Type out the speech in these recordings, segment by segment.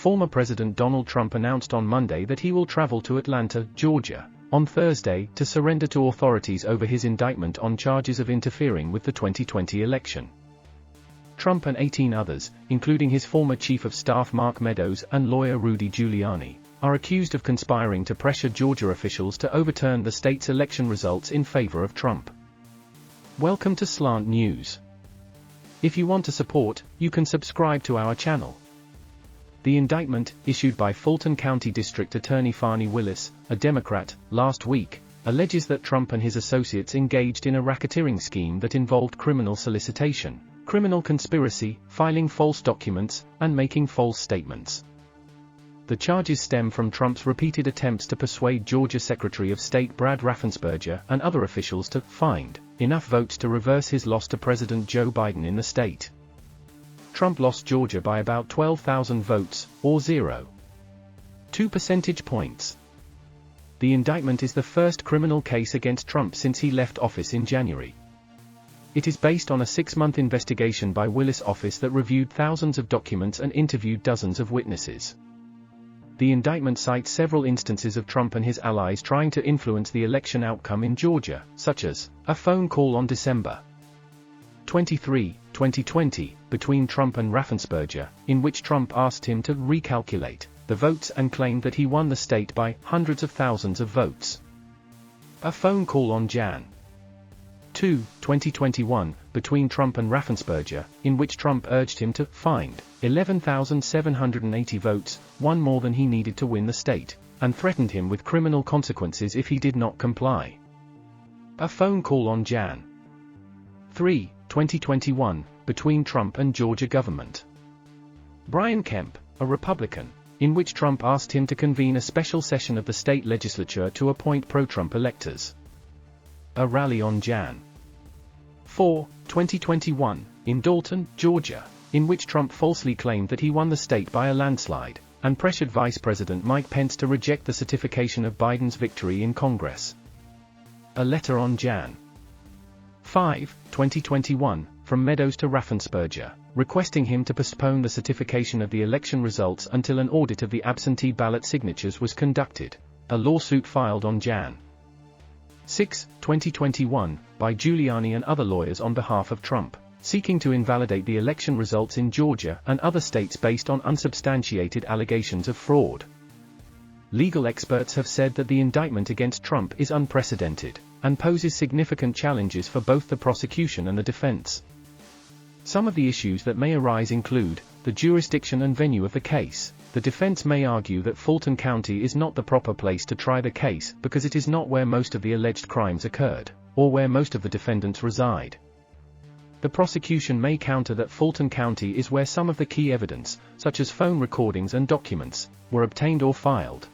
former President Donald Trump announced on Monday that he will travel to Atlanta, Georgia, on Thursday to surrender to authorities over his indictment on charges of interfering with the 2020 election. Trump and 18 others, including his former chief of staff Mark Meadows and lawyer Rudy Giuliani, are accused of conspiring to pressure Georgia officials to overturn the state's election results in favor of Trump. Welcome to Slant News. If you want to support, you can subscribe to our channel. The indictment, issued by Fulton County District Attorney Fani Willis, a Democrat, last week, alleges that Trump and his associates engaged in a racketeering scheme that involved criminal solicitation, criminal conspiracy, filing false documents, and making false statements. The charges stem from Trump's repeated attempts to persuade Georgia Secretary of State Brad Raffensperger and other officials to find enough votes to reverse his loss to President Joe Biden in the state. Trump lost Georgia by about 12,000 votes, or 0.2 percentage points. The indictment is the first criminal case against Trump since he left office in January. It is based on a 6-month investigation by Willis' office that reviewed thousands of documents and interviewed dozens of witnesses. The indictment cites several instances of Trump and his allies trying to influence the election outcome in Georgia, such as a phone call on December 23, 2020, between Trump and Raffensperger, in which Trump asked him to recalculate the votes and claimed that he won the state by hundreds of thousands of votes. A phone call on Jan. 2, 2021, between Trump and Raffensperger, in which Trump urged him to find 11,780 votes, one more than he needed to win the state, and threatened him with criminal consequences if he did not comply. A phone call on Jan. 3, 2021, between Trump and Georgia government. Brian Kemp, a Republican, in which Trump asked him to convene a special session of the state legislature to appoint pro-Trump electors. A rally on Jan. 4, 2021, in Dalton, Georgia, in which Trump falsely claimed that he won the state by a landslide, and pressured Vice President Mike Pence to reject the certification of Biden's victory in Congress. A letter on Jan. 5, 2021, from Meadows to Raffensperger, requesting him to postpone the certification of the election results until an audit of the absentee ballot signatures was conducted. A lawsuit filed on Jan. 6, 2021, by Giuliani and other lawyers on behalf of Trump, seeking to invalidate the election results in Georgia and other states based on unsubstantiated allegations of fraud. Legal experts have said that the indictment against Trump is unprecedented, and poses significant challenges for both the prosecution and the defense. Some of the issues that may arise include the jurisdiction and venue of the case. The defense may argue that Fulton County is not the proper place to try the case because it is not where most of the alleged crimes occurred, or where most of the defendants reside. The prosecution may counter that Fulton County is where some of the key evidence, such as phone recordings and documents, were obtained or filed.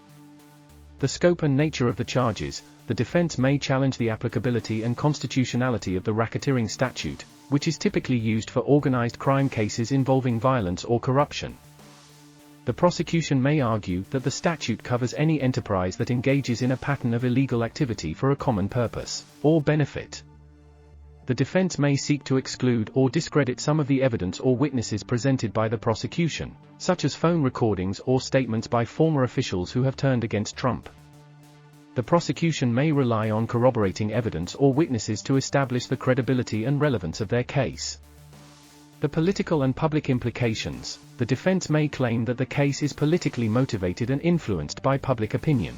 The scope and nature of the charges. The defense may challenge the applicability and constitutionality of the racketeering statute, which is typically used for organized crime cases involving violence or corruption. The prosecution may argue that the statute covers any enterprise that engages in a pattern of illegal activity for a common purpose or benefit. The defense may seek to exclude or discredit some of the evidence or witnesses presented by the prosecution, such as phone recordings or statements by former officials who have turned against Trump. The prosecution may rely on corroborating evidence or witnesses to establish the credibility and relevance of their case. The political and public implications. The defense may claim that the case is politically motivated and influenced by public opinion.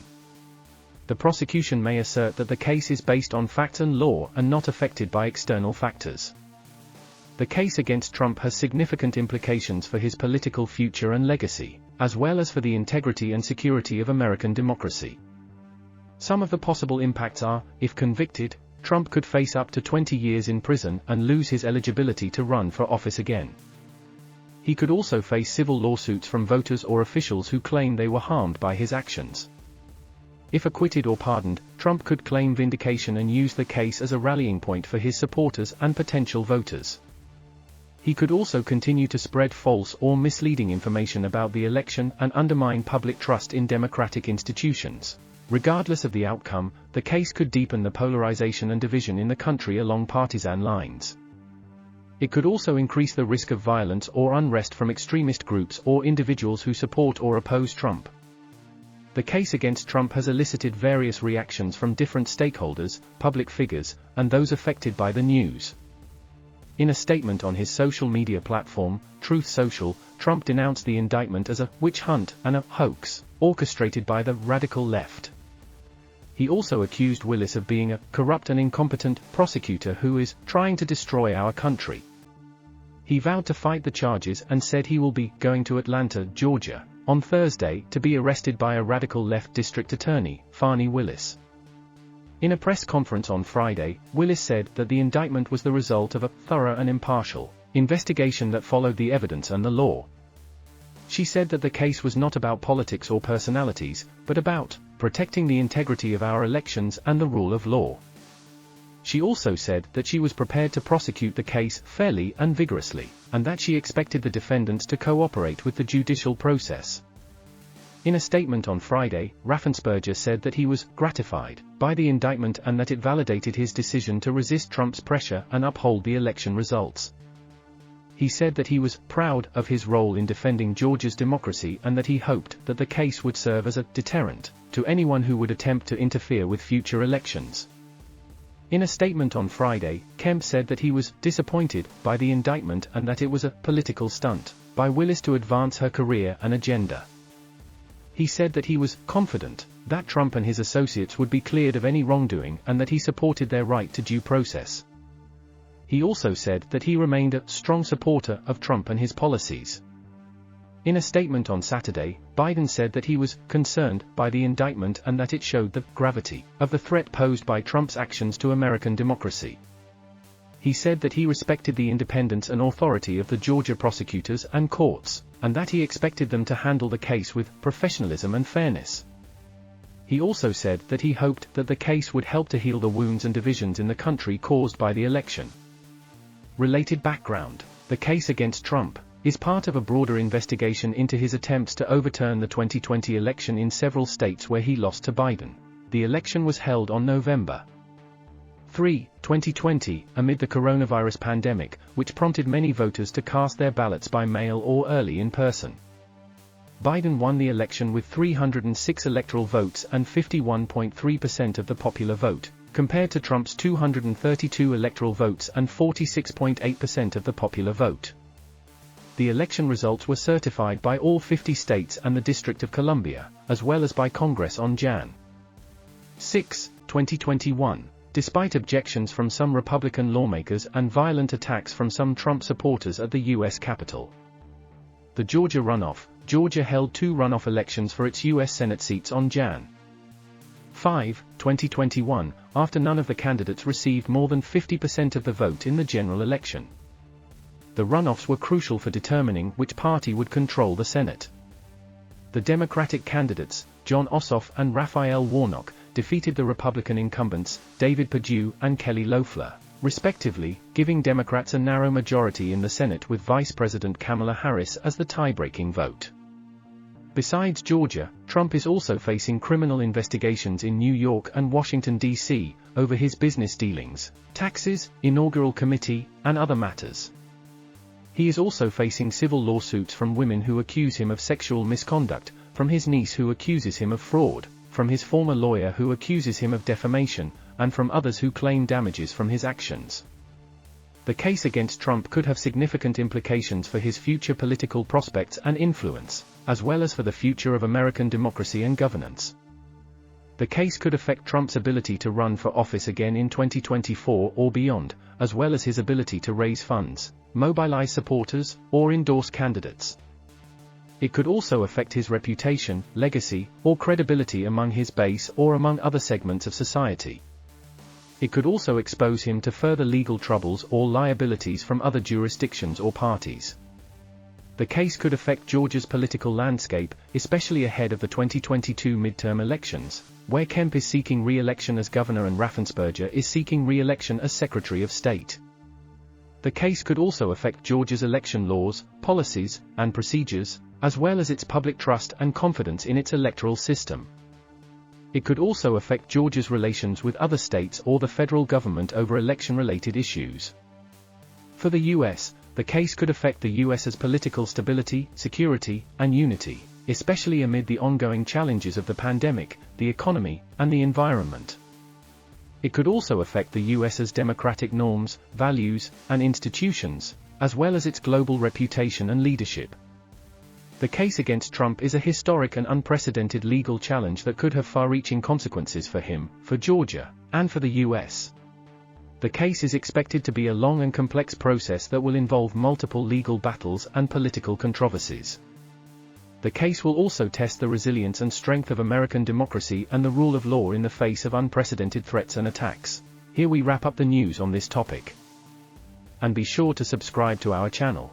The prosecution may assert that the case is based on facts and law and not affected by external factors. The case against Trump has significant implications for his political future and legacy, as well as for the integrity and security of American democracy. Some of the possible impacts are, if convicted, Trump could face up to 20 years in prison and lose his eligibility to run for office again. He could also face civil lawsuits from voters or officials who claim they were harmed by his actions. If acquitted or pardoned, Trump could claim vindication and use the case as a rallying point for his supporters and potential voters. He could also continue to spread false or misleading information about the election and undermine public trust in democratic institutions. Regardless of the outcome, the case could deepen the polarization and division in the country along partisan lines. It could also increase the risk of violence or unrest from extremist groups or individuals who support or oppose Trump. The case against Trump has elicited various reactions from different stakeholders, public figures, and those affected by the news. In a statement on his social media platform, Truth Social, Trump denounced the indictment as a witch hunt and a hoax, orchestrated by the radical left. He also accused Willis of being a corrupt and incompetent prosecutor who is trying to destroy our country. He vowed to fight the charges and said he will be going to Atlanta, Georgia, on Thursday to be arrested by a radical left district attorney, Fani Willis. In a press conference on Friday, Willis said that the indictment was the result of a thorough and impartial investigation that followed the evidence and the law. She said that the case was not about politics or personalities, but about protecting the integrity of our elections and the rule of law. She also said that she was prepared to prosecute the case fairly and vigorously, and that she expected the defendants to cooperate with the judicial process. In a statement on Friday, Raffensperger said that he was gratified by the indictment and that it validated his decision to resist Trump's pressure and uphold the election results. He said that he was proud of his role in defending Georgia's democracy and that he hoped that the case would serve as a deterrent to anyone who would attempt to interfere with future elections. In a statement on Friday, Kemp said that he was disappointed by the indictment and that it was a political stunt by Willis to advance her career and agenda. He said that he was confident that Trump and his associates would be cleared of any wrongdoing and that he supported their right to due process. He also said that he remained a strong supporter of Trump and his policies. In a statement on Saturday, Biden said that he was concerned by the indictment and that it showed the gravity of the threat posed by Trump's actions to American democracy. He said that he respected the independence and authority of the Georgia prosecutors and courts, and that he expected them to handle the case with professionalism and fairness. He also said that he hoped that the case would help to heal the wounds and divisions in the country caused by the election. Related background: the case against Trump is part of a broader investigation into his attempts to overturn the 2020 election in several states where he lost to Biden. The election was held on November 3, 2020, amid the coronavirus pandemic, which prompted many voters to cast their ballots by mail or early in person. Biden won the election with 306 electoral votes and 51.3% of the popular vote, compared to Trump's 232 electoral votes and 46.8% of the popular vote. The election results were certified by all 50 states and the District of Columbia, as well as by Congress on Jan. 6, 2021, despite objections from some Republican lawmakers and violent attacks from some Trump supporters at the U.S. Capitol. The Georgia runoff: Georgia held 2 runoff elections for its U.S. Senate seats on Jan. 5, 2021, after none of the candidates received more than 50% of the vote in the general election. The runoffs were crucial for determining which party would control the Senate. The Democratic candidates, John Ossoff and Raphael Warnock, defeated the Republican incumbents, David Perdue and Kelly Loeffler, respectively, giving Democrats a narrow majority in the Senate with Vice President Kamala Harris as the tie-breaking vote. Besides Georgia, Trump is also facing criminal investigations in New York and Washington, D.C., over his business dealings, taxes, inaugural committee, and other matters. He is also facing civil lawsuits from women who accuse him of sexual misconduct, from his niece who accuses him of fraud, from his former lawyer who accuses him of defamation, and from others who claim damages from his actions. The case against Trump could have significant implications for his future political prospects and influence, as well as for the future of American democracy and governance. The case could affect Trump's ability to run for office again in 2024 or beyond, as well as his ability to raise funds, mobilize supporters, or endorse candidates. It could also affect his reputation, legacy, or credibility among his base or among other segments of society. It could also expose him to further legal troubles or liabilities from other jurisdictions or parties. The case could affect Georgia's political landscape, especially ahead of the 2022 midterm elections, where Kemp is seeking re-election as governor and Raffensperger is seeking re-election as Secretary of State. The case could also affect Georgia's election laws, policies, and procedures, as well as its public trust and confidence in its electoral system. It could also affect Georgia's relations with other states or the federal government over election-related issues. For the US, the case could affect the US's political stability, security, and unity, especially amid the ongoing challenges of the pandemic, the economy, and the environment. It could also affect the US's democratic norms, values, and institutions, as well as its global reputation and leadership. The case against Trump is a historic and unprecedented legal challenge that could have far-reaching consequences for him, for Georgia, and for the US. The case is expected to be a long and complex process that will involve multiple legal battles and political controversies. The case will also test the resilience and strength of American democracy and the rule of law in the face of unprecedented threats and attacks. Here we wrap up the news on this topic. And be sure to subscribe to our channel.